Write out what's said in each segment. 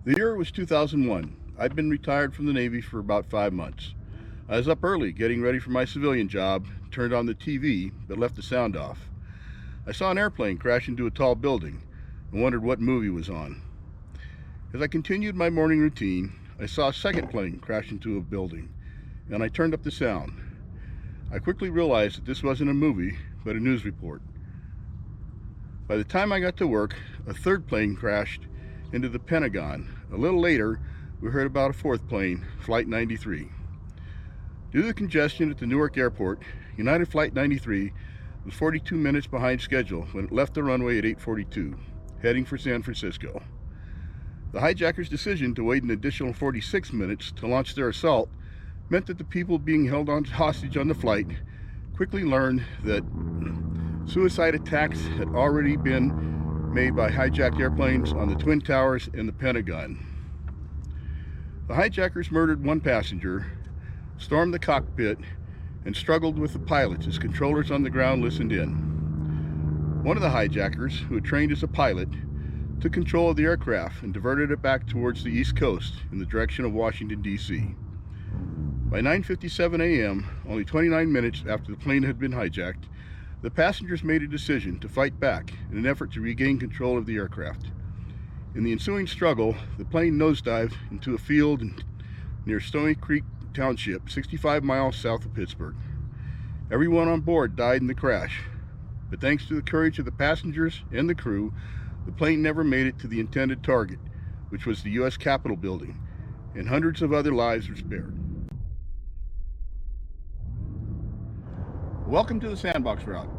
The year was 2001. I'd been retired from the Navy for about 5 months. I was up early getting ready for my civilian job, turned on the TV, but left the sound off. I saw an airplane crash into a tall building and wondered what movie was on. As I continued my morning routine, I saw a second plane crash into a building, and I turned up the sound. I quickly realized that this wasn't a movie, but a news report. By the time I got to work, a third plane crashed into the Pentagon. A little later, we heard about a fourth plane, Flight 93. Due to the congestion at the Newark airport, United Flight 93 was 42 minutes behind schedule when it left the runway at 8:42, heading for San Francisco. The hijackers' decision to wait an additional 46 minutes to launch their assault meant that the people being held hostage on the flight quickly learned that suicide attacks had already been made by hijacked airplanes on the Twin Towers and the Pentagon. The hijackers murdered one passenger, stormed the cockpit, and struggled with the pilots as controllers on the ground listened in. One of the hijackers, who had trained as a pilot, took control of the aircraft and diverted it back towards the East Coast in the direction of Washington, D.C. By 9:57 a.m., only 29 minutes after the plane had been hijacked, the passengers made a decision to fight back in an effort to regain control of the aircraft. In the ensuing struggle, the plane nosedived into a field near Stony Creek Township, 65 miles south of Pittsburgh. Everyone on board died in the crash, but thanks to the courage of the passengers and the crew, the plane never made it to the intended target, which was the U.S. Capitol building, and hundreds of other lives were spared. Welcome to the Sandbox route.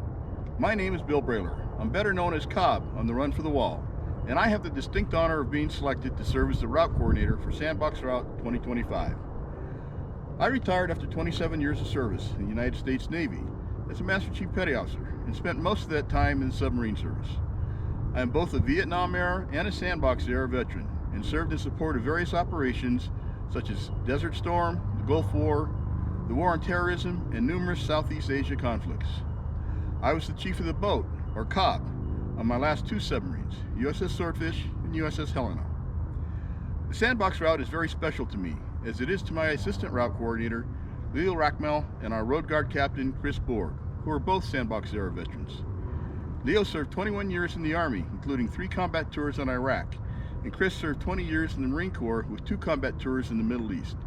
My name is Bill Brailer. I'm better known as Cobb on the Run for the Wall, and I have the distinct honor of being selected to serve as the route coordinator for Sandbox Route 2025. I retired after 27 years of service in the United States Navy as a Master Chief Petty Officer and spent most of that time in the submarine service. I am both a Vietnam era and a Sandbox era veteran and served in support of various operations such as Desert Storm, the Gulf War, the War on Terrorism, and numerous Southeast Asia conflicts. I was the chief of the boat, or COB, on my last two submarines, USS Swordfish and USS Helena. The Sandbox route is very special to me, as it is to my assistant route coordinator, Leo Rackmel, and our road guard captain, Chris Borg, who are both Sandbox era veterans. Leo served 21 years in the Army, including 3 combat tours on Iraq, and Chris served 20 years in the Marine Corps with 2 combat tours in the Middle East.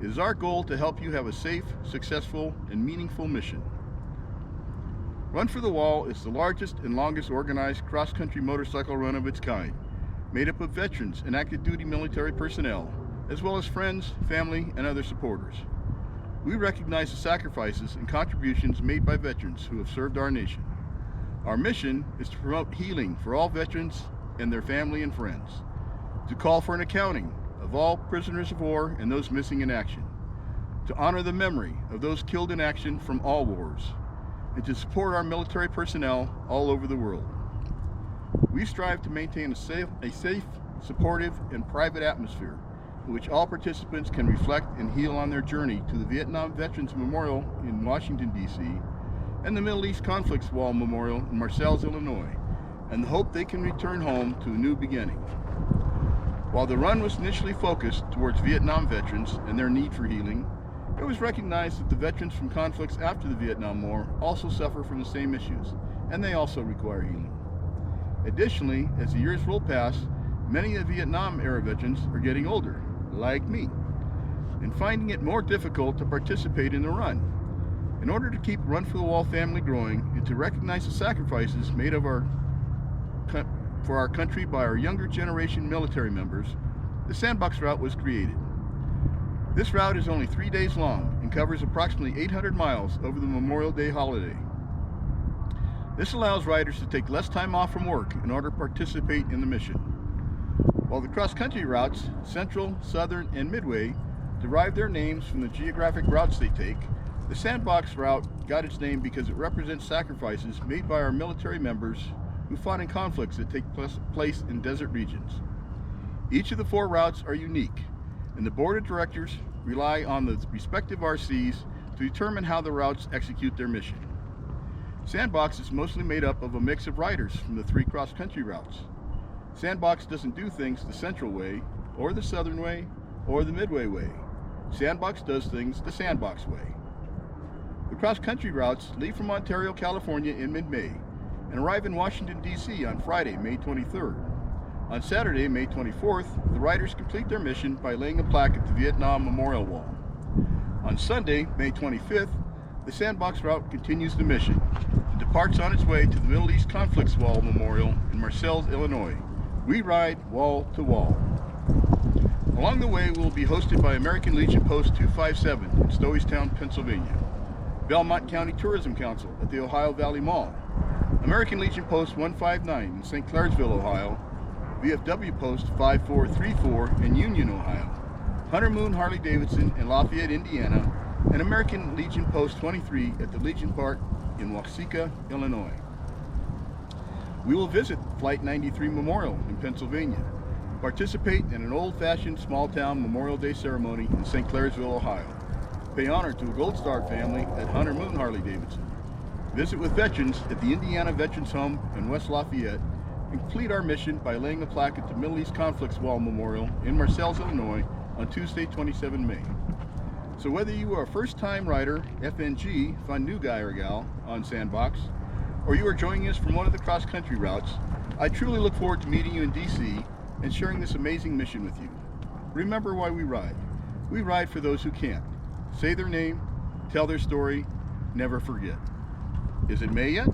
It is our goal to help you have a safe, successful, and meaningful mission. Run for the Wall is the largest and longest organized cross-country motorcycle run of its kind, made up of veterans and active duty military personnel, as well as friends, family, and other supporters. We recognize the sacrifices and contributions made by veterans who have served our nation. Our mission is to promote healing for all veterans and their family and friends, to call for an accounting of all prisoners of war and those missing in action, to honor the memory of those killed in action from all wars, and to support our military personnel all over the world. We strive to maintain a safe, supportive, and private atmosphere in which all participants can reflect and heal on their journey to the Vietnam Veterans Memorial in Washington, D.C., and the Middle East Conflicts Wall Memorial in Marseilles, Illinois, and the hope they can return home to a new beginning. While the run was initially focused towards Vietnam veterans and their need for healing, it was recognized that the veterans from conflicts after the Vietnam War also suffer from the same issues, and they also require healing. Additionally, as the years roll past, many of the Vietnam-era veterans are getting older, like me, and finding it more difficult to participate in the run. In order to keep Run for the Wall family growing and to recognize the sacrifices made for our country by our younger generation military members, the Sandbox route was created. This route is only 3 days long and covers approximately 800 miles over the Memorial Day holiday. This allows riders to take less time off from work in order to participate in the mission. While the cross-country routes, Central, Southern, and Midway, derive their names from the geographic routes they take, the Sandbox route got its name because it represents sacrifices made by our military members who fought in conflicts that take place in desert regions. Each of the 4 routes are unique, and the board of directors rely on the respective RCs to determine how the routes execute their mission. Sandbox is mostly made up of a mix of riders from the 3 cross-country routes. Sandbox doesn't do things the Central way or the Southern Way, or the Midway Way. Sandbox does things the Sandbox way. The cross-country routes leave from Ontario, California in mid-May and arrive in Washington, D.C. on Friday, May 23rd. On Saturday, May 24th, the riders complete their mission by laying a plaque at the Vietnam Memorial Wall. On Sunday, May 25th, the Sandbox route continues the mission and departs on its way to the Middle East Conflicts Wall Memorial in Marseilles, Illinois. We ride wall to wall. Along the way, we will be hosted by American Legion Post 257 in Stoweystown, Pennsylvania, Belmont County Tourism Council at the Ohio Valley Mall, American Legion Post 159 in St. Clairsville, Ohio, VFW Post 5434 in Union, Ohio, Hunter Moon Harley-Davidson in Lafayette, Indiana, and American Legion Post 23 at the Legion Park in Waukesha, Illinois. We will visit Flight 93 Memorial in Pennsylvania, participate in an old-fashioned small-town Memorial Day ceremony in St. Clairsville, Ohio, pay honor to a Gold Star family at Hunter Moon Harley-Davidson, visit with veterans at the Indiana Veterans Home in West Lafayette, and complete our mission by laying a plaque at the Middle East Conflicts Wall Memorial in Marseilles, Illinois on Tuesday, 27 May. So whether you are a first-time rider, FNG, fun new guy or gal, on Sandbox, or you are joining us from one of the cross-country routes, I truly look forward to meeting you in DC and sharing this amazing mission with you. Remember why we ride. We ride for those who can't. Say their name, tell their story, never forget. Is it May yet?